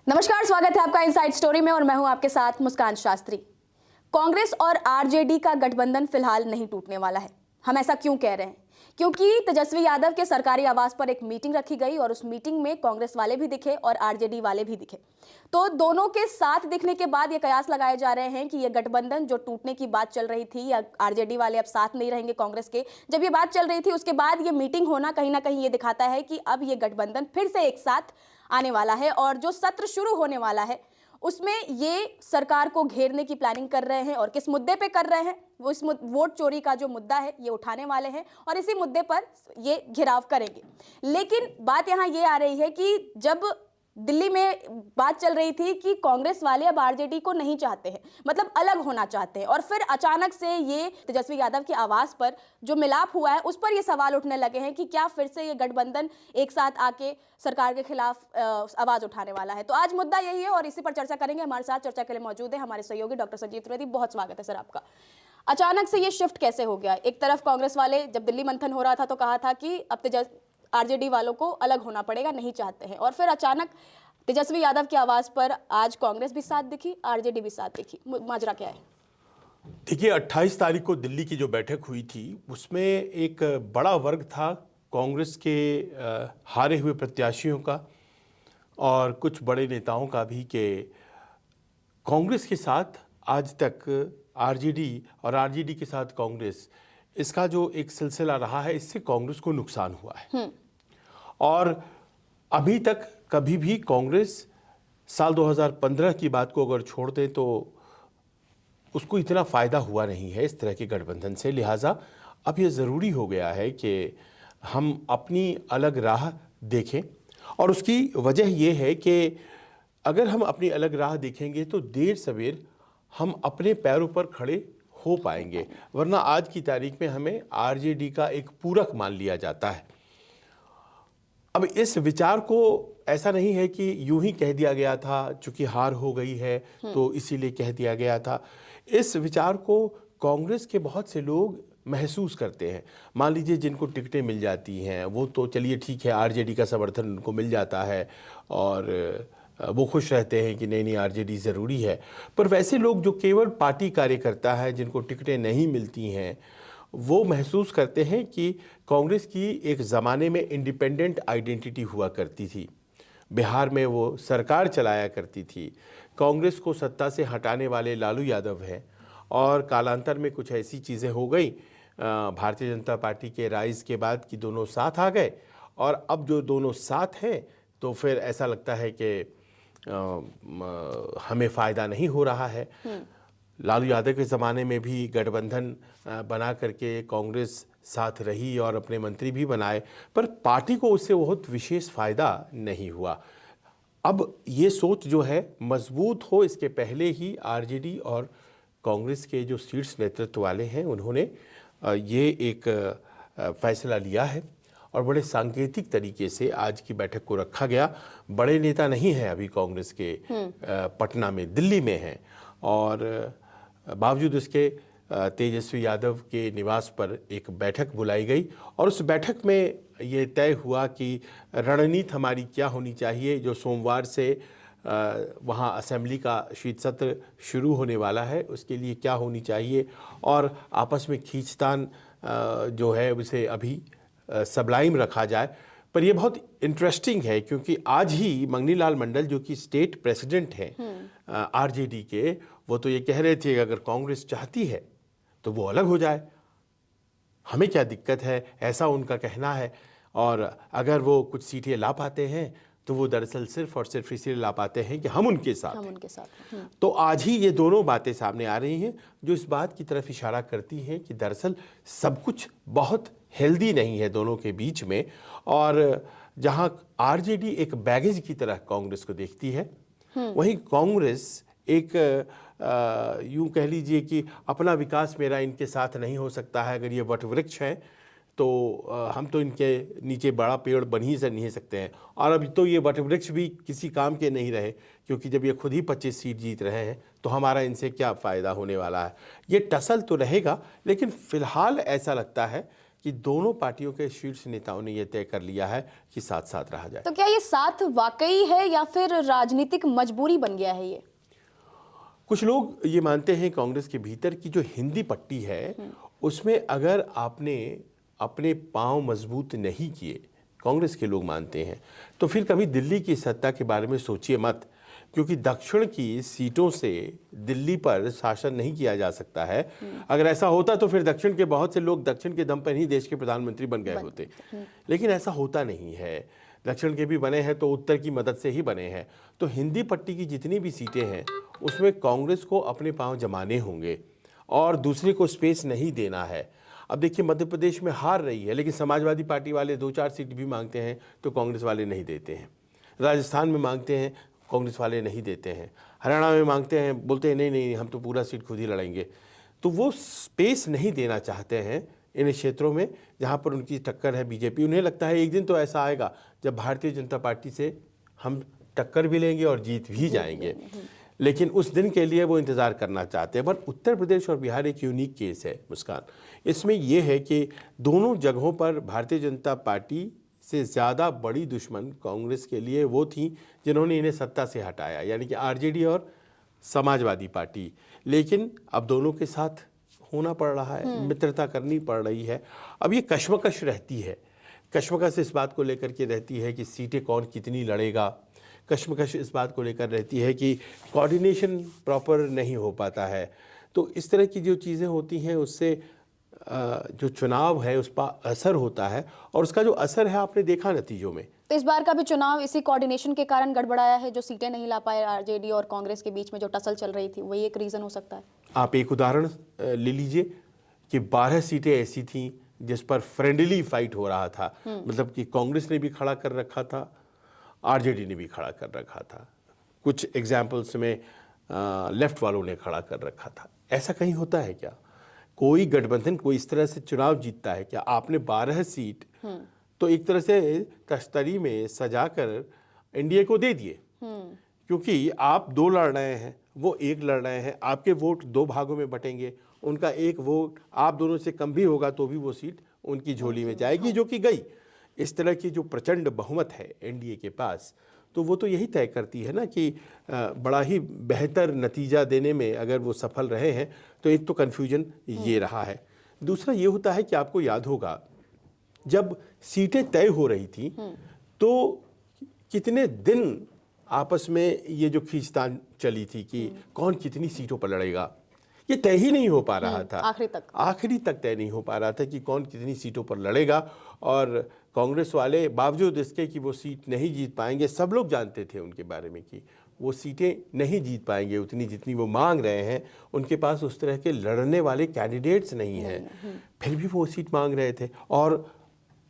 नमस्कार, स्वागत है आपका इनसाइड स्टोरी में और मैं हूं आपके साथ मुस्कान शास्त्री। कांग्रेस और आरजेडी का गठबंधन फिलहाल नहीं टूटने वाला है। हम ऐसा क्यों कह रहे हैं? क्योंकि तेजस्वी यादव के सरकारी आवास पर एक मीटिंग रखी गई और उस मीटिंग में कांग्रेस वाले भी दिखे और आरजेडी वाले भी दिखे। तो दोनों के साथ दिखने के बाद ये कयास लगाए जा रहे हैं कि ये गठबंधन जो टूटने की बात चल रही थी या आरजेडी वाले अब साथ नहीं रहेंगे कांग्रेस के, जब ये बात चल रही थी उसके बाद ये मीटिंग होना कहीं ना कहीं ये दिखाता है कि अब ये गठबंधन फिर से एक साथ आने वाला है और जो सत्र शुरू होने वाला है उसमें ये सरकार को घेरने की प्लानिंग कर रहे हैं। और किस मुद्दे पे कर रहे हैं? वो इस वोट चोरी का जो मुद्दा है ये उठाने वाले हैं और इसी मुद्दे पर ये घेराव करेंगे। लेकिन बात यहां ये आ रही है कि जब दिल्ली में बात चल रही थी कि कांग्रेस वाले अब आरजेडी को नहीं चाहते हैं, मतलब अलग होना चाहते हैं, और फिर अचानक से ये तेजस्वी यादव के आवास पर जो मिलाप हुआ है उस पर ये सवाल उठने लगे हैं कि क्या फिर से ये गठबंधन एक साथ आके सरकार के खिलाफ आवाज उठाने वाला है। तो आज मुद्दा यही है और इसी पर चर्चा करेंगे। हमारे साथ चर्चा के लिए मौजूद है हमारे सहयोगी डॉक्टर संजीव त्रिवेदी। बहुत स्वागत है सर आपका। अचानक से ये शिफ्ट कैसे हो गया? एक तरफ कांग्रेस वाले जब दिल्ली मंथन हो रहा था तो कहा था कि अब आरजेडी वालों को अलग होना पड़ेगा, नहीं चाहते हैं, और फिर अचानक तेजस्वी यादव की आवाज पर आज कांग्रेस भी साथ दिखी, आरजेडी भी साथ दिखी। माजरा क्या है? देखिए, 28 तारीख को दिल्ली की जो बैठक हुई थी उसमें एक बड़ा वर्ग था कांग्रेस के हारे हुए प्रत्याशियों का और कुछ बड़े नेताओं का भी कि कांग्रेस के साथ आज तक आरजेडी और आरजेडी के साथ कांग्रेस, इसका जो एक सिलसिला रहा है इससे कांग्रेस को नुकसान हुआ है। और अभी तक कभी भी कांग्रेस साल 2015 की बात को अगर छोड़ दें तो उसको इतना फ़ायदा हुआ नहीं है इस तरह के गठबंधन से। लिहाजा अब ये ज़रूरी हो गया है कि हम अपनी अलग राह देखें, और उसकी वजह ये है कि अगर हम अपनी अलग राह देखेंगे तो देर सवेर हम अपने पैरों पर खड़े हो पाएंगे, वरना आज की तारीख में हमें आरजेडी का एक पूरक मान लिया जाता है। अब इस विचार को ऐसा नहीं है कि यूं ही कह दिया गया था, चूंकि हार हो गई है तो इसीलिए कह दिया गया था। इस विचार को कांग्रेस के बहुत से लोग महसूस करते हैं। मान लीजिए जिनको टिकटें मिल जाती हैं वो तो चलिए ठीक है, आरजेडी का समर्थन उनको मिल जाता है और वो खुश रहते हैं कि नहीं नहीं आरजेडी ज़रूरी है। पर वैसे लोग जो केवल पार्टी कार्यकर्ता है, जिनको टिकटें नहीं मिलती हैं, वो महसूस करते हैं कि कांग्रेस की एक ज़माने में इंडिपेंडेंट आइडेंटिटी हुआ करती थी। बिहार में वो सरकार चलाया करती थी। कांग्रेस को सत्ता से हटाने वाले लालू यादव हैं और कालांतर में कुछ ऐसी चीज़ें हो गई भारतीय जनता पार्टी के राइज के बाद कि दोनों साथ आ गए, और अब जो दोनों साथ हैं तो फिर ऐसा लगता है कि हमें फ़ायदा नहीं हो रहा है। लालू यादव के ज़माने में भी गठबंधन बना करके कांग्रेस साथ रही और अपने मंत्री भी बनाए, पर पार्टी को उससे बहुत विशेष फ़ायदा नहीं हुआ। अब ये सोच जो है मजबूत हो, इसके पहले ही आरजेडी और कांग्रेस के जो शीर्ष नेतृत्व वाले हैं उन्होंने ये एक फैसला लिया है और बड़े सांकेतिक तरीके से आज की बैठक को रखा गया। बड़े नेता नहीं हैं अभी कांग्रेस के, पटना में, दिल्ली में हैं, और बावजूद इसके तेजस्वी यादव के निवास पर एक बैठक बुलाई गई और उस बैठक में ये तय हुआ कि रणनीति हमारी क्या होनी चाहिए। जो सोमवार से वहाँ असेंबली का शीत सत्र शुरू होने वाला है उसके लिए क्या होनी चाहिए, और आपस में खींचतान जो है उसे अभी सबलाइम रखा जाए। पर यह बहुत इंटरेस्टिंग है क्योंकि आज ही मंगनी लाल मंडल जो कि स्टेट प्रेसिडेंट हैं आरजेडी के, वो तो ये कह रहे थे कि अगर कांग्रेस चाहती है तो वो अलग हो जाए, हमें क्या दिक्कत है, ऐसा उनका कहना है। और अगर वो कुछ सीटें ला पाते हैं तो वो दरअसल सिर्फ और सिर्फ इसलिए ला पाते हैं कि हम उनके साथ हैं। तो आज ही ये दोनों बातें सामने आ रही हैं जो इस बात की तरफ इशारा करती हैं कि दरअसल सब कुछ बहुत हेल्दी नहीं है दोनों के बीच में। और जहां आरजेडी एक बैगेज की तरह कांग्रेस को देखती है, वहीं कांग्रेस एक यूं कह लीजिए कि अपना विकास मेरा इनके साथ नहीं हो सकता है। अगर ये वटवृक्ष हैं तो हम तो इनके नीचे बड़ा पेड़ बन ही से नहीं सकते हैं, और अभी तो ये वटवृक्ष भी किसी काम के नहीं रहे क्योंकि जब ये खुद ही 25 सीट जीत रहे हैं तो हमारा इनसे क्या फ़ायदा होने वाला है। ये टसल तो रहेगा, लेकिन फ़िलहाल ऐसा लगता है कि दोनों पार्टियों के शीर्ष नेताओं ने यह तय कर लिया है कि साथ साथ रहा जाए। तो क्या ये साथ वाकई है या फिर राजनीतिक मजबूरी बन गया है ये? कुछ लोग ये मानते हैं कांग्रेस के भीतर की जो हिंदी पट्टी है उसमें अगर आपने अपने पांव मजबूत नहीं किए, कांग्रेस के लोग मानते हैं, तो फिर कभी दिल्ली की सत्ता के बारे में सोचिए मत, क्योंकि दक्षिण की सीटों से दिल्ली पर शासन नहीं किया जा सकता है। अगर ऐसा होता तो फिर दक्षिण के बहुत से लोग दक्षिण के दम पर ही देश के प्रधानमंत्री बन गए होते, लेकिन ऐसा होता नहीं है। दक्षिण के भी बने हैं तो उत्तर की मदद से ही बने हैं। तो हिंदी पट्टी की जितनी भी सीटें हैं उसमें कांग्रेस को अपने पांव जमाने होंगे और दूसरे को स्पेस नहीं देना है। अब देखिए मध्य प्रदेश में हार रही है, लेकिन समाजवादी पार्टी वाले 2-4 सीट भी मांगते हैं तो कांग्रेस वाले नहीं देते हैं। राजस्थान में मांगते हैं, कांग्रेस वाले नहीं देते हैं। हरियाणा में मांगते हैं, बोलते हैं नहीं नहीं हम तो पूरा सीट खुद ही लड़ेंगे। तो वो स्पेस नहीं देना चाहते हैं इन क्षेत्रों में जहाँ पर उनकी टक्कर है बीजेपी। उन्हें लगता है एक दिन तो ऐसा आएगा जब भारतीय जनता पार्टी से हम टक्कर भी लेंगे और जीत भी जाएंगे, लेकिन उस दिन के लिए वो इंतज़ार करना चाहते हैं। पर उत्तर प्रदेश और बिहार एक यूनिक केस है मुस्कान। इसमें यह है कि दोनों जगहों पर भारतीय जनता पार्टी से ज़्यादा बड़ी दुश्मन कांग्रेस के लिए वो थी जिन्होंने इन्हें सत्ता से हटाया, यानी कि आरजेडी और समाजवादी पार्टी। लेकिन अब दोनों के साथ होना पड़ रहा है, मित्रता करनी पड़ रही है। अब ये कश्मकश रहती है, कश्मकश इस बात को लेकर के रहती है कि सीटें कौन कितनी लड़ेगा। कश्मकश इस बात को लेकर रहती है कि कोऑर्डिनेशन प्रॉपर नहीं हो पाता है। तो इस तरह की जो चीज़ें होती हैं उससे जो चुनाव है उस पर असर होता है, और उसका जो असर है आपने देखा नतीजों में। तो इस बार का भी चुनाव इसी कोऑर्डिनेशन के कारण गड़बड़ाया है, जो सीटें नहीं ला पाए आरजेडी और कांग्रेस के बीच में जो टसल चल रही थी, वही एक रीजन हो सकता है। आप एक उदाहरण ले लीजिए कि 12 सीटें ऐसी थीं जिस पर फ्रेंडली फाइट हो रहा था, मतलब कि कांग्रेस ने भी खड़ा कर रखा था, आरजेडी ने भी खड़ा कर रखा था, कुछ एग्जाम्पल्स में लेफ्ट वालों ने खड़ा कर रखा था। ऐसा कहीं होता है क्या? कोई गठबंधन कोई इस तरह से चुनाव जीतता है क्या? आपने 12 सीट तो एक तरह से तश्तरी में सजाकर एनडीए को दे दिए, क्योंकि आप 2 लड़ रहे हैं, वो 1 लड़ रहे हैं, आपके वोट 2 भागों में बटेंगे, उनका 1 वोट आप दोनों से कम भी होगा तो भी वो सीट उनकी झोली में जाएगी, जो कि गई। इस तरह की जो प्रचंड बहुमत है एनडीए के पास, तो वो तो यही तय करती है ना कि बड़ा ही बेहतर नतीजा देने में अगर वो सफल रहे हैं। तो एक तो कन्फ्यूजन ये रहा है। दूसरा ये होता है कि आपको याद होगा जब सीटें तय हो रही थी तो कितने दिन आपस में ये जो खींचतान चली थी कि कौन कितनी सीटों पर लड़ेगा, ये तय ही नहीं हो पा रहा था। आखिरी तक तय नहीं हो पा रहा था कि कौन कितनी सीटों पर लड़ेगा। और कांग्रेस वाले बावजूद इसके कि वो सीट नहीं जीत पाएंगे, सब लोग जानते थे उनके बारे में कि वो सीटें नहीं जीत पाएंगे उतनी जितनी वो मांग रहे हैं। उनके पास उस तरह के लड़ने वाले कैंडिडेट्स नहीं हैं, फिर भी वो सीट मांग रहे थे और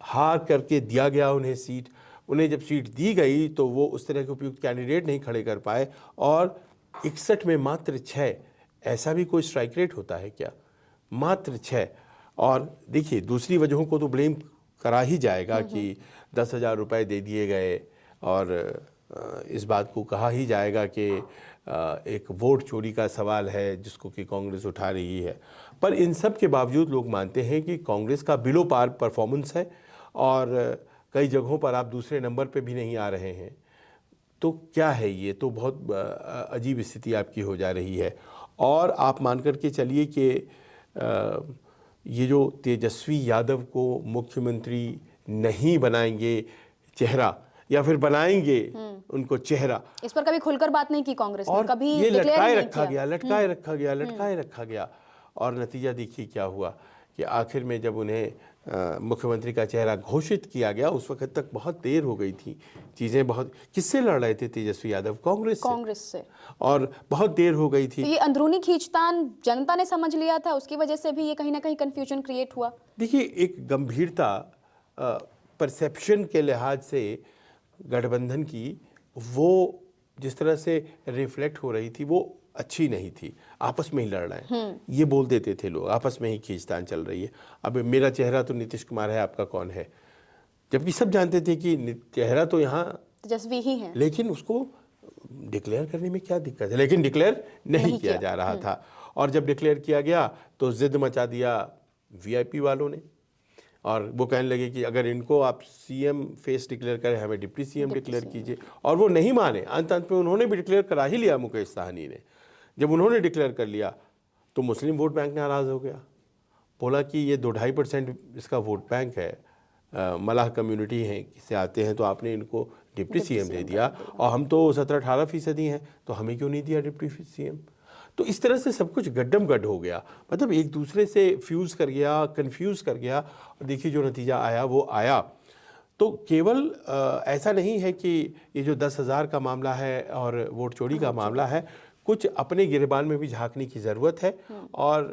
हार करके दिया गया उन्हें सीट। उन्हें जब सीट दी गई तो वो उस तरह के उपयुक्त कैंडिडेट नहीं खड़े कर पाए, और 61 में मात्र 6। ऐसा भी कोई स्ट्राइक रेट होता है क्या? मात्र 6। और देखिए दूसरी वजहों को तो ब्लेम करा ही जाएगा कि 10,000 रुपये दे दिए गए, और इस बात को कहा ही जाएगा कि एक वोट चोरी का सवाल है जिसको कि कांग्रेस उठा रही है। पर इन सब के बावजूद लोग मानते हैं कि कांग्रेस का बिलो पार परफॉर्मेंस है और कई जगहों पर आप दूसरे नंबर पे भी नहीं आ रहे हैं। तो क्या है ये? तो बहुत अजीब स्थिति आपकी हो जा रही है। और आप मान कर के चलिए कि ये जो तेजस्वी यादव को मुख्यमंत्री नहीं बनाएंगे चेहरा, या फिर बनाएंगे उनको चेहरा, इस पर कभी खुलकर बात नहीं की कांग्रेस ने, कभी ये लटकाए रखा गया। और नतीजा देखिए क्या हुआ कि आखिर में जब उन्हें मुख्यमंत्री का चेहरा घोषित किया गया उस वक्त तक बहुत देर हो गई थी। चीज़ें बहुत, किससे लड़ रहे थे तेजस्वी यादव? कांग्रेस से। और बहुत देर हो गई थी। तो ये अंदरूनी खींचतान जनता ने समझ लिया था, उसकी वजह से भी ये कहीं ना कहीं कंफ्यूजन क्रिएट हुआ। देखिए एक गंभीरता परसेप्शन के लिहाज से गठबंधन की वो जिस तरह से रिफ्लेक्ट हो रही थी वो अच्छी नहीं थी। आपस में ही लड़ रहे हैं, ये बोल देते थे लोग, आपस में ही खींचतान चल रही है। अब मेरा चेहरा तो नीतीश कुमार है, आपका कौन है? जबकि सब जानते थे कि चेहरा तो यहाँ तेजस्वी ही है, लेकिन उसको डिक्लेयर करने में क्या दिक्कत है? लेकिन डिक्लेयर नहीं किया जा रहा था। और जब डिक्लेयर किया गया तो जिद मचा दिया वीआईपी वालों ने, और वो कहने लगे कि अगर इनको आप सीएम फेस डिक्लेयर करें, हमें डिप्टी सीएम डिक्लेयर कीजिए, और वो नहीं माने। अंत में उन्होंने भी डिक्लेयर करा ही लिया, मुकेश साहनी ने। जब उन्होंने डिक्लेयर कर लिया तो मुस्लिम वोट बैंक नाराज़ हो गया, बोला कि ये 2-2.5% इसका वोट बैंक है, मलाह कम्युनिटी है से आते हैं, तो आपने इनको डिप्टी सीएम दे दिया, और हम तो 17-18% हैं, तो हमें क्यों नहीं दिया डिप्टी सीएम। तो इस तरह से सब कुछ गड्ढम गड्ढ हो गया, मतलब एक दूसरे से फ्यूज़ कर गया, कन्फ्यूज़ कर गया, और देखिए जो नतीजा आया वो आया। तो केवल ऐसा नहीं है कि ये जो 10,000 का मामला है और वोट चोरी का मामला है, कुछ अपने गिरबान में भी झांकने की ज़रूरत है। और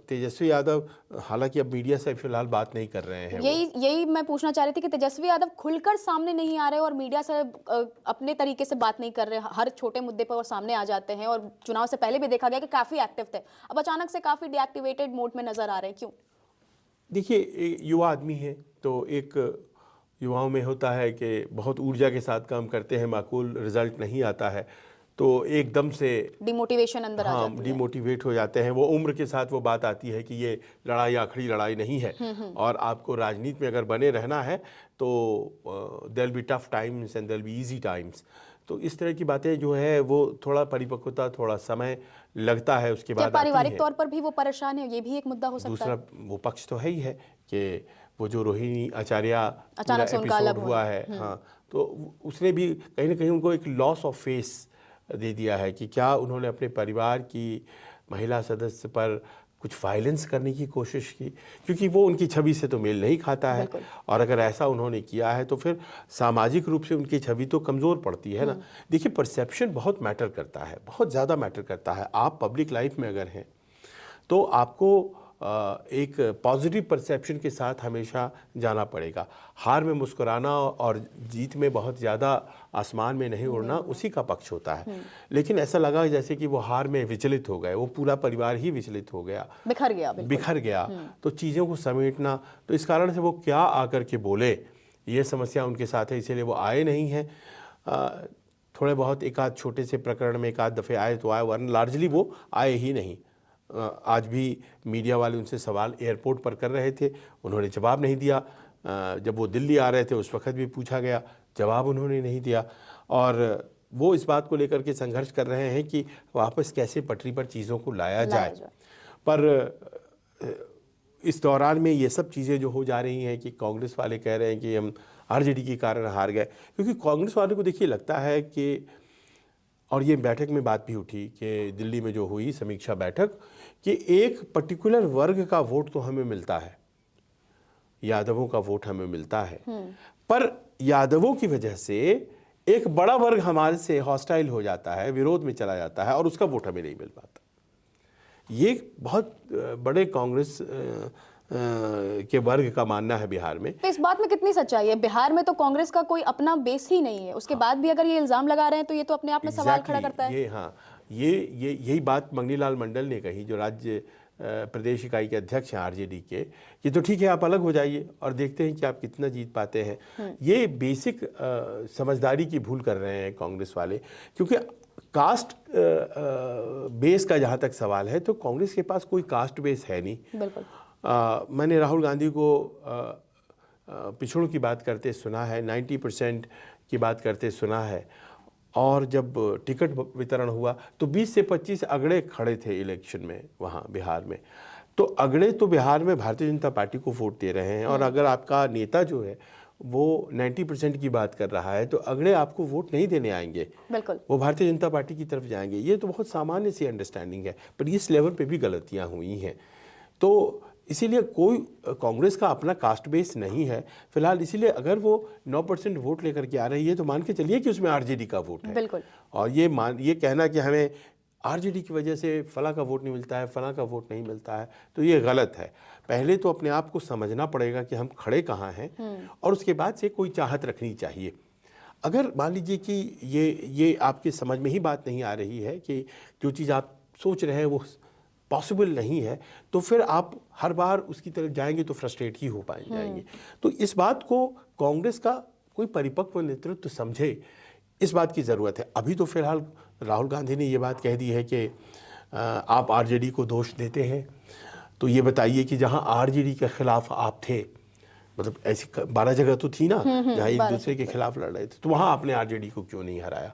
तेजस्वी यादव हालांकि अब मीडिया से फिलहाल बात नहीं कर रहे हैं। यही मैं पूछना चाह रही थी कि तेजस्वी यादव खुलकर सामने नहीं आ रहे और मीडिया से अपने तरीके से बात नहीं कर रहे, हर छोटे मुद्दे पर वो सामने आ जाते हैं, और चुनाव से पहले भी देखा गया कि काफ़ी एक्टिव थे, अब अचानक से काफ़ी डीएक्टिवेटेड मोड में नजर आ रहे हैं, क्यों? देखिए, युवा आदमी है, तो एक युवाओं में होता है कि बहुत ऊर्जा के साथ काम करते हैं, माकूल रिजल्ट नहीं आता है तो एकदम से डिमोटिवेशन अंदर आ जाती है। डिमोटिवेट हो जाते हैं। वो उम्र के साथ वो बात आती है कि ये लड़ाई आखिरी लड़ाई नहीं है, और आपको राजनीति में अगर बने रहना है तो there will be tough times and there will be easy times. तो इस तरह की बातें जो है वो थोड़ा परिपक्वता, थोड़ा समय लगता है, उसके बाद पारिवारिक तौर पर भी वो परेशान है, ये भी एक मुद्दा हो सकता है। दूसरा वो पक्ष तो है ही है कि वो जो रोहिणी आचार्य अचानक से उनका अलग हुआ है, हाँ, तो उसने भी कहीं ना कहीं उनको एक लॉस ऑफ फेस दे दिया है कि क्या उन्होंने अपने परिवार की महिला सदस्य पर कुछ वायलेंस करने की कोशिश की, क्योंकि वो उनकी छवि से तो मेल नहीं खाता है, और अगर ऐसा उन्होंने किया है तो फिर सामाजिक रूप से उनकी छवि तो कमज़ोर पड़ती है ना। देखिए, परसेप्शन बहुत मैटर करता है, बहुत ज़्यादा मैटर करता है। आप पब्लिक लाइफ में अगर हैं तो आपको एक पॉजिटिव परसेप्शन के साथ हमेशा जाना पड़ेगा। हार में मुस्कुराना और जीत में बहुत ज़्यादा आसमान में नहीं उड़ना उसी का पक्ष होता है। लेकिन ऐसा लगा जैसे कि वो हार में विचलित हो गए, वो पूरा परिवार ही विचलित हो गया, बिखर गया। तो चीज़ों को समेटना, तो इस कारण से वो क्या आकर के बोले, ये समस्या उनके साथ है, इसीलिए वो आए नहीं हैं। थोड़े बहुत एक आध छोटे से प्रकरण में एक आध दफ़े आए तो आए, वरना लार्जली वो आए ही नहीं। आज भी मीडिया वाले उनसे सवाल एयरपोर्ट पर कर रहे थे, उन्होंने जवाब नहीं दिया। जब वो दिल्ली आ रहे थे उस वक्त भी पूछा गया, जवाब उन्होंने नहीं दिया। और वो इस बात को लेकर के संघर्ष कर रहे हैं कि वापस कैसे पटरी पर चीज़ों को लाया जाए। पर इस दौरान में ये सब चीज़ें जो हो जा रही हैं कि कांग्रेस वाले कह रहे हैं कि हम आरजेडी के कारण हार गए, क्योंकि कांग्रेस वाले को देखिए लगता है कि, और ये बैठक में बात भी उठी कि दिल्ली में जो हुई समीक्षा बैठक, कि एक पर्टिकुलर वर्ग का वोट तो हमें मिलता है, यादवों का वोट हमें मिलता है, पर यादवों की वजह से एक बड़ा वर्ग हमारे से हॉस्टाइल हो जाता है, विरोध में चला जाता है, और उसका वोट हमें नहीं मिल पाता। ये बहुत बड़े कांग्रेस के वर्ग का मानना है बिहार में। तो इस बात में कितनी सच्चाई है? बिहार में तो कांग्रेस का कोई अपना बेस ही नहीं है, उसके बाद भी अगर ये इल्जाम लगा रहे हैं तो ये तो अपने आप में सवाल खड़ा करता है। यही बात मंगनीलाल मंडल ने कही, जो राज्य प्रदेश इकाई के अध्यक्ष हैं आरजेडी के, कि तो ठीक है आप अलग हो जाइए और देखते हैं कि आप कितना जीत पाते हैं। ये बेसिक समझदारी की भूल कर रहे हैं कांग्रेस वाले, क्योंकि कास्ट बेस का जहाँ तक सवाल है तो कांग्रेस के पास कोई कास्ट बेस है नहीं। बिल्कुल। मैंने राहुल गांधी को पिछड़ों की बात करते सुना है, 90% की बात करते सुना है, और जब टिकट वितरण हुआ तो 20 से 25 अगड़े खड़े थे इलेक्शन में वहाँ बिहार में। तो अगड़े तो बिहार में भारतीय जनता पार्टी को वोट दे रहे हैं, और अगर आपका नेता जो है वो 90% की बात कर रहा है तो अगड़े आपको वोट नहीं देने आएंगे, बिल्कुल, वो भारतीय जनता पार्टी की तरफ जाएंगे। ये तो बहुत सामान्य सी अंडरस्टैंडिंग है, पर इस लेवल पे भी गलतियां हुई हैं। तो इसीलिए कोई कांग्रेस का अपना कास्ट बेस नहीं है फिलहाल, इसीलिए अगर वो 9% वोट लेकर के आ रही है तो मान के चलिए कि उसमें आरजेडी का वोट है। बिल्कुल। और ये कहना कि हमें आरजेडी की वजह से फला का वोट नहीं मिलता है, फला का वोट नहीं मिलता है, तो ये गलत है। पहले तो अपने आप को समझना पड़ेगा कि हम खड़े कहाँ हैं, और उसके बाद से कोई चाहत रखनी चाहिए। अगर मान लीजिए कि ये आपके समझ में ही बात नहीं आ रही है कि जो चीज़ आप सोच रहे हैं वो पॉसिबल नहीं है, तो फिर आप हर बार उसकी तरफ जाएंगे तो फ्रस्ट्रेट ही हो जाएंगे। तो इस बात को कांग्रेस का कोई परिपक्व नेतृत्व समझे, इस बात की ज़रूरत है। अभी तो फिलहाल राहुल गांधी ने ये बात कह दी है कि आप आरजेडी को दोष देते हैं, तो ये बताइए कि जहां आरजेडी के खिलाफ आप थे मतलब ऐसी 12 जगह तो थी ना जहाँ एक दूसरे के खिलाफ लड़ रहे थे, तो वहाँ आपने आरजेडी को क्यों नहीं हराया?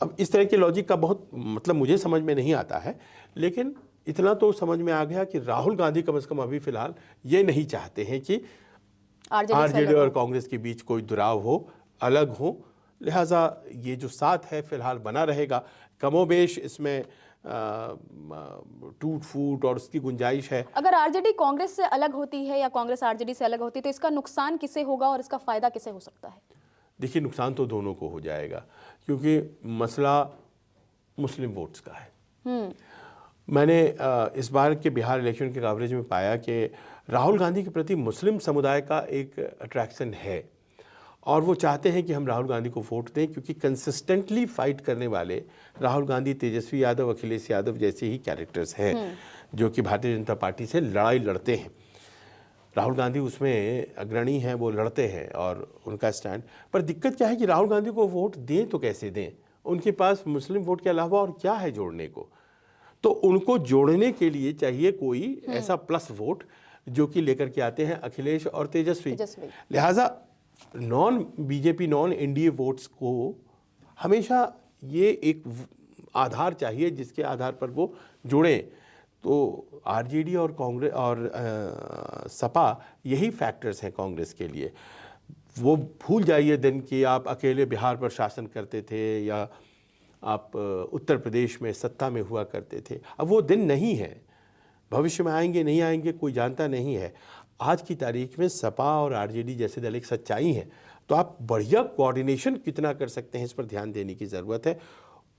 अब इस तरह के लॉजिक का बहुत मतलब मुझे समझ में नहीं आता है, लेकिन इतना तो समझ में आ गया कि राहुल गांधी कम से कम अभी फिलहाल ये नहीं चाहते हैं कि आरजेडी और कांग्रेस के बीच कोई दुराव हो, अलग हो। लिहाजा ये जो साथ है फिलहाल बना रहेगा। कमोबेश इसमें टूट फूट और उसकी गुंजाइश है। अगर आरजेडी कांग्रेस से अलग होती है या कांग्रेस आरजेडी से अलग होती है तो इसका नुकसान किसे होगा और इसका फायदा किसे हो सकता है? देखिए, नुकसान तो दोनों को हो जाएगा, क्योंकि मसला मुस्लिम वोट्स का है। मैंने इस बार के बिहार इलेक्शन के कवरेज में पाया कि राहुल गांधी के प्रति मुस्लिम समुदाय का एक अट्रैक्शन है और वो चाहते हैं कि हम राहुल गांधी को वोट दें, क्योंकि कंसिस्टेंटली फाइट करने वाले राहुल गांधी, तेजस्वी यादव, अखिलेश यादव जैसे ही कैरेक्टर्स हैं जो कि भारतीय जनता पार्टी से लड़ाई लड़ते हैं। राहुल गांधी उसमें अग्रणी हैं, वो लड़ते हैं और उनका स्टैंड। पर दिक्कत क्या है कि राहुल गांधी को वोट दें तो कैसे दें? उनके पास मुस्लिम वोट के अलावा और क्या है जोड़ने को? तो उनको जोड़ने के लिए चाहिए कोई ऐसा प्लस वोट जो कि लेकर के आते हैं अखिलेश और तेजस्वी। लिहाजा non BJP, non NDA votes को हमेशा ये एक आधार चाहिए जिसके आधार पर वो जुड़ें। तो आरजेडी और कांग्रेस और सपा यही फैक्टर्स हैं कांग्रेस के लिए। वो भूल जाइए दिन कि आप अकेले बिहार पर शासन करते थे या आप उत्तर प्रदेश में सत्ता में हुआ करते थे। अब वो दिन नहीं है, भविष्य में आएंगे नहीं आएंगे कोई जानता नहीं है। आज की तारीख में सपा और आरजेडी जैसे दल एक सच्चाई है, तो आप बढ़िया कोऑर्डिनेशन कितना कर सकते हैं इस पर ध्यान देने की ज़रूरत है।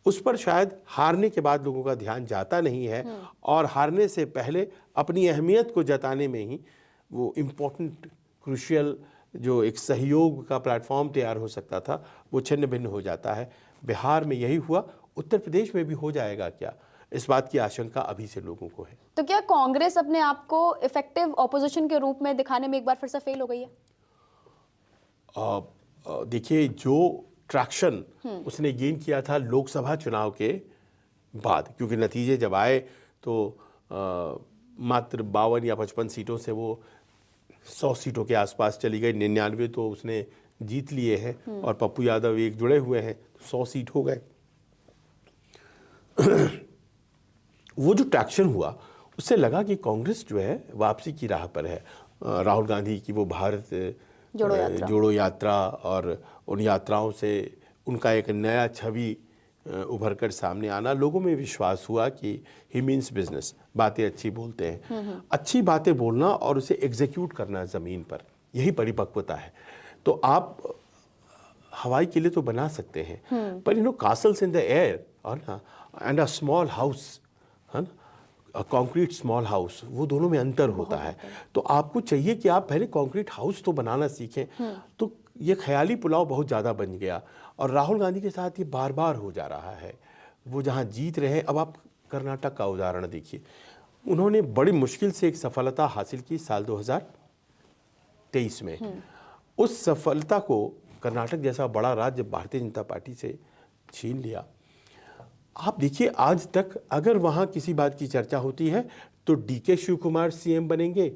उस पर शायद हारने के बाद लोगों का ध्यान जाता नहीं है और हारने से पहले अपनी अहमियत को जताने में ही वो इम्पोर्टेंट क्रूशियल जो एक सहयोग का प्लेटफॉर्म तैयार हो सकता था वो छिन्न भिन्न हो जाता है। बिहार में यही हुआ, उत्तर प्रदेश में भी हो जाएगा क्या, इस बात की आशंका अभी से लोगों को है। तो क्या कांग्रेस अपने आप को इफेक्टिव ऑपोजिशन के रूप में दिखाने में एक बार फिर से फेल हो गई है? देखिए, जो ट्रैक्शन उसने गेन किया था लोकसभा चुनाव के बाद, क्योंकि नतीजे जब आए तो मात्र 52 या 55 सीटों से वो 100 सीटों के आसपास चली गई। 99 तो उसने जीत लिए हैं और पप्पू यादव एक जुड़े हुए हैं, 100 सीट हो गए। वो जो ट्रैक्शन हुआ उससे लगा कि कांग्रेस जो है वापसी की राह पर है। राहुल गांधी की वो भारत जोड़ो यात्रा और उन यात्राओं से उनका एक नया छवि उभर कर सामने आना, लोगों में विश्वास हुआ कि ही मीन्स बिजनेस, बातें अच्छी बोलते हैं। अच्छी बातें बोलना और उसे एग्जीक्यूट करना ज़मीन पर, यही परिपक्वता है। तो आप हवाई किले तो बना सकते हैं, पर कासल्स इन द एयर और ना एंड अ स्मॉल हाउस, है ना, कॉन्क्रीट स्मॉल हाउस, वो दोनों में अंतर होता है। तो आपको चाहिए कि आप पहले कॉन्क्रीट हाउस तो बनाना सीखें। तो ये ख्याली पुलाव बहुत ज़्यादा बन गया और राहुल गांधी के साथ ये बार बार हो जा रहा है। वो जहाँ जीत रहे हैं, अब आप कर्नाटक का उदाहरण देखिए, उन्होंने बड़ी मुश्किल से एक सफलता हासिल की साल 2023 में। उस सफलता को कर्नाटक जैसा बड़ा राज्य भारतीय जनता पार्टी से छीन लिया। आप देखिए, आज तक अगर वहाँ किसी बात की चर्चा होती है तो डीके शिव कुमार सीएम बनेंगे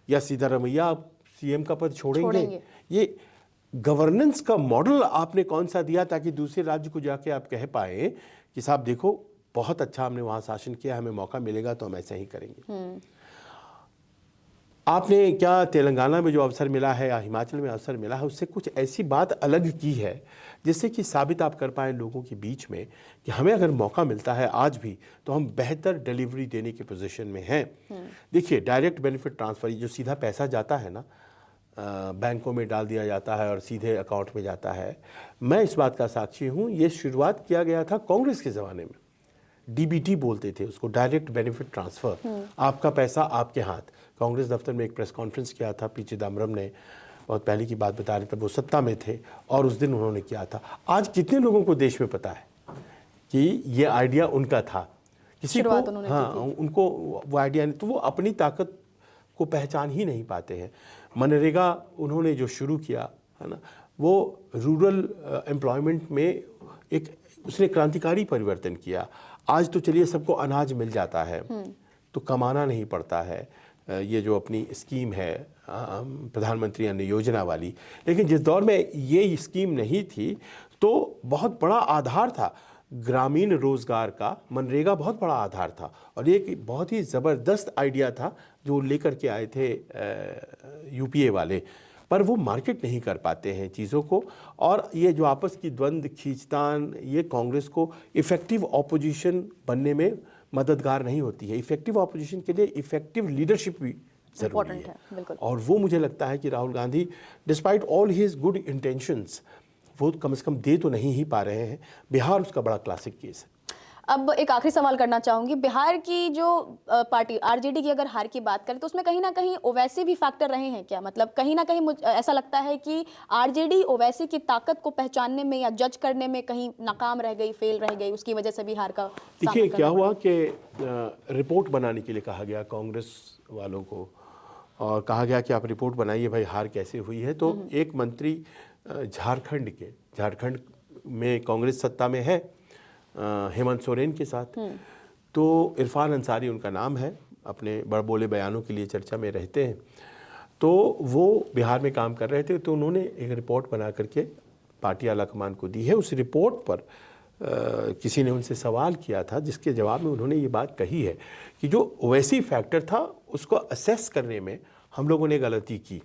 या सिद्धारमैया सीएम का पद छोड़ेंगे। ये गवर्नेंस का मॉडल आपने कौन सा दिया ताकि दूसरे राज्य को जाके आप कह पाए कि साहब देखो बहुत अच्छा हमने वहाँ शासन किया, हमें मौका मिलेगा तो हम ऐसा ही करेंगे। आपने क्या तेलंगाना में जो अवसर मिला है या हिमाचल में अवसर मिला है, उससे कुछ ऐसी बात अलग की है जिससे कि साबित आप कर पाएँ लोगों के बीच में कि हमें अगर मौका मिलता है आज भी तो हम बेहतर डिलीवरी देने की पोजीशन में हैं। देखिए, डायरेक्ट बेनिफिट ट्रांसफ़र, जो सीधा पैसा जाता है ना, बैंकों में डाल दिया जाता है और सीधे अकाउंट में जाता है, मैं इस बात का साक्षी हूँ। ये शुरुआत किया गया था कांग्रेस के ज़माने में, डीबीटी बोलते थे उसको, डायरेक्ट बेनिफिट ट्रांसफ़र, आपका पैसा आपके हाथ। कांग्रेस दफ्तर में एक प्रेस कॉन्फ्रेंस किया था पी चिदम्बरम ने, बहुत पहले की बात बता रहे थे, वो सत्ता में थे और उस दिन उन्होंने किया था। आज कितने लोगों को देश में पता है कि ये आइडिया उनका था? किसी को, हाँ, उनको वो आइडिया नहीं, तो वो अपनी ताकत को पहचान ही नहीं पाते हैं। मनरेगा उन्होंने जो शुरू किया है ना, वो रूरल एम्प्लॉयमेंट में एक उसने क्रांतिकारी परिवर्तन किया। आज तो चलिए सबको अनाज मिल जाता है, तो कमाना नहीं पड़ता है, ये जो अपनी स्कीम है प्रधानमंत्री अन्न योजना वाली, लेकिन जिस दौर में ये स्कीम नहीं थी तो बहुत बड़ा आधार था ग्रामीण रोजगार का, मनरेगा बहुत बड़ा आधार था और ये बहुत ही ज़बरदस्त आइडिया था जो लेकर के आए थे यूपीए वाले, पर वो मार्केट नहीं कर पाते हैं चीज़ों को। और ये जो आपस की द्वंद्व खींचतान, ये कांग्रेस को इफ़ेक्टिव ऑपोजिशन बनने में मददगार नहीं होती है। इफ़ेक्टिव ऑपोजिशन के लिए इफ़ेक्टिव लीडरशिप भी ज़रूरी है। बिल्कुल। और वो मुझे लगता है कि Rahul Gandhi despite all his good intentions वो कम से कम दे तो नहीं ही पा रहे हैं। बिहार उसका बड़ा क्लासिक केस है। अब एक आखिरी सवाल करना चाहूंगी, बिहार की जो पार्टी आरजेडी की अगर हार की बात करें तो उसमें कहीं ना कहीं ओवैसी भी फैक्टर रहे हैं क्या? मतलब कहीं ना कहीं मुझे ऐसा लगता है कि आरजेडी ओवैसी की ताकत को पहचानने में या जज करने में कहीं नाकाम रह गई, फेल रह गई, उसकी वजह से बिहार का देखिए क्या हुआ कि रिपोर्ट बनाने के लिए कहा गया कांग्रेस वालों को और कहा गया कि आप रिपोर्ट बनाइए भाई हार कैसे हुई है। तो एक मंत्री झारखंड में कांग्रेस सत्ता में है हेमंत सोरेन के साथ, तो इरफान अंसारी उनका नाम है, अपने बड़बोले बयानों के लिए चर्चा में रहते हैं। तो वो बिहार में काम कर रहे थे, तो उन्होंने एक रिपोर्ट बना करके पार्टी आलाकमान को दी है। उस रिपोर्ट पर किसी ने उनसे सवाल किया था जिसके जवाब में उन्होंने ये बात कही है कि जो ओवैसी फैक्टर था उसको असेस करने में हम लोगों ने गलती की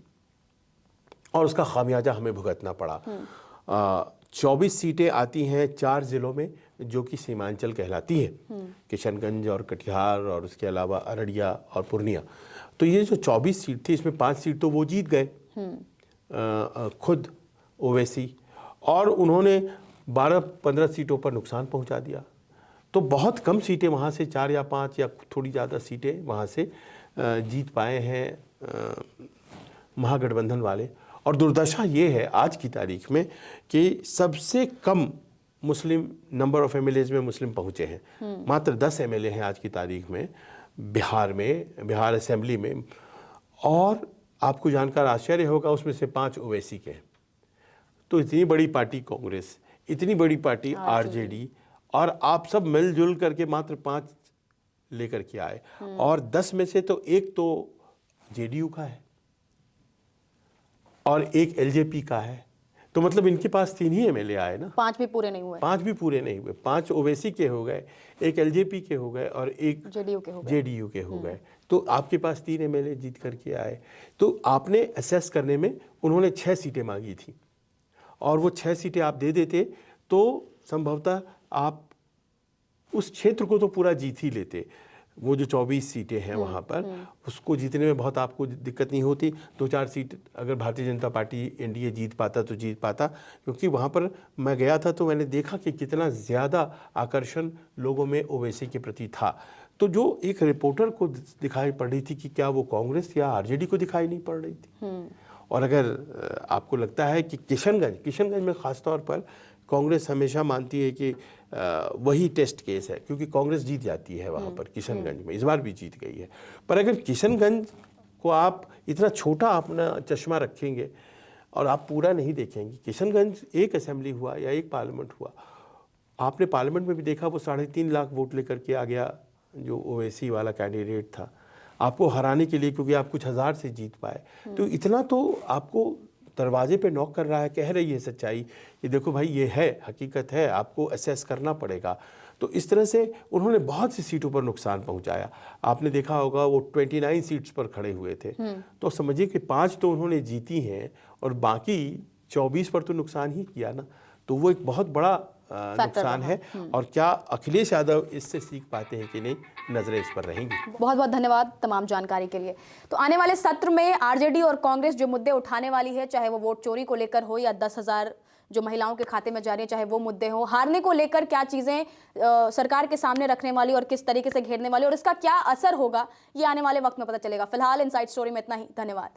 और उसका खामियाजा हमें भुगतना पड़ा। 24 सीटें आती हैं 4 ज़िलों में जो कि सीमांचल कहलाती हैं, किशनगंज और कटिहार और उसके अलावा अररिया और पूर्णिया। तो ये जो 24 सीट थी इसमें 5 सीट तो वो जीत गए खुद ओवैसी, और उन्होंने 12-15 सीटों पर नुकसान पहुंचा दिया। तो बहुत कम सीटें वहाँ से 4 या 5 या थोड़ी ज़्यादा सीटें वहाँ से जीत पाए हैं महागठबंधन वाले। और दुर्दशा ये है आज की तारीख में कि सबसे कम मुस्लिम नंबर ऑफ एमएलएज में मुस्लिम पहुँचे हैं। मात्र 10 एमएलए हैं आज की तारीख में बिहार असेंबली में, और आपको जानकर आश्चर्य होगा उसमें से 5 ओवैसी के हैं। तो इतनी बड़ी पार्टी कांग्रेस, इतनी बड़ी पार्टी आरजेडी, और आप सब मिलजुल करके मात्र 5 लेकर के आए, और 10 में से तो एक तो जेडीयू का है और एक एलजेपी का है। तो मतलब इनके पास 3 ही एमएलए आए ना, 5 भी पूरे नहीं हुए। 5 भी पूरे नहीं हुए। 5 ओवैसी के हो गए, एक एलजेपी के हो गए और एक जेडीयू के हो गए। तो आपके पास 3 एमएलए जीत करके आए। तो आपने असेस करने में उन्होंने 6 सीटें मांगी थी और वो 6 सीटें आप दे देते तो संभवतः आप उस क्षेत्र को तो पूरा जीत ही लेते। वो जो 24 सीटें हैं वहाँ पर उसको जीतने में बहुत आपको दिक्कत नहीं होती। 2-4 सीट अगर भारतीय जनता पार्टी एनडीए जीत पाता तो जीत पाता, क्योंकि वहाँ पर मैं गया था तो मैंने देखा कि कितना ज़्यादा आकर्षण लोगों में ओवैसी के प्रति था। तो जो एक रिपोर्टर को दिखाई पड़ रही थी कि क्या वो कांग्रेस या आरजेडी को दिखाई नहीं पड़ रही थी। और अगर आपको लगता है कि किशनगंज में ख़ास तौर पर कांग्रेस हमेशा मानती है कि वही टेस्ट केस है, क्योंकि कांग्रेस जीत जाती है वहाँ पर किशनगंज में, इस बार भी जीत गई है। पर अगर किशनगंज को आप इतना छोटा अपना चश्मा रखेंगे और आप पूरा नहीं देखेंगे, किशनगंज एक असेंबली हुआ या एक पार्लियामेंट हुआ, आपने पार्लियामेंट में भी देखा वो 3.5 लाख वोट लेकर के आ गया जो ओवैसी वाला कैंडिडेट था आपको हराने के लिए, क्योंकि आप कुछ हज़ार से जीत पाए। तो इतना तो आपको दरवाजे पे नॉक कर रहा है, कह रही है सच्चाई कि देखो भाई ये है, हकीकत है, आपको असेस करना पड़ेगा। तो इस तरह से उन्होंने बहुत सी सीटों पर नुकसान पहुंचाया। आपने देखा होगा वो 29 सीट्स पर खड़े हुए थे, तो समझिए कि 5 तो उन्होंने जीती हैं और बाकी 24 पर तो नुकसान ही किया ना। तो वो एक बहुत बड़ा नुकसान है। और क्या अखिलेश यादव इससे सीख पाते हैं कि नहीं, नजरें इस पर रहेंगी। बहुत बहुत धन्यवाद तमाम जानकारी के लिए। तो आने वाले सत्र में आरजेडी और कांग्रेस जो मुद्दे उठाने वाली है, चाहे वो वोट चोरी को लेकर हो या 10,000 जो महिलाओं के खाते में जा रही है, चाहे वो मुद्दे हो, हारने को लेकर क्या चीजें सरकार के सामने रखने वाली और किस तरीके से घेरने वाली और इसका क्या असर होगा, ये आने वाले वक्त में पता चलेगा। फिलहाल इनसाइड स्टोरी में इतना ही। धन्यवाद।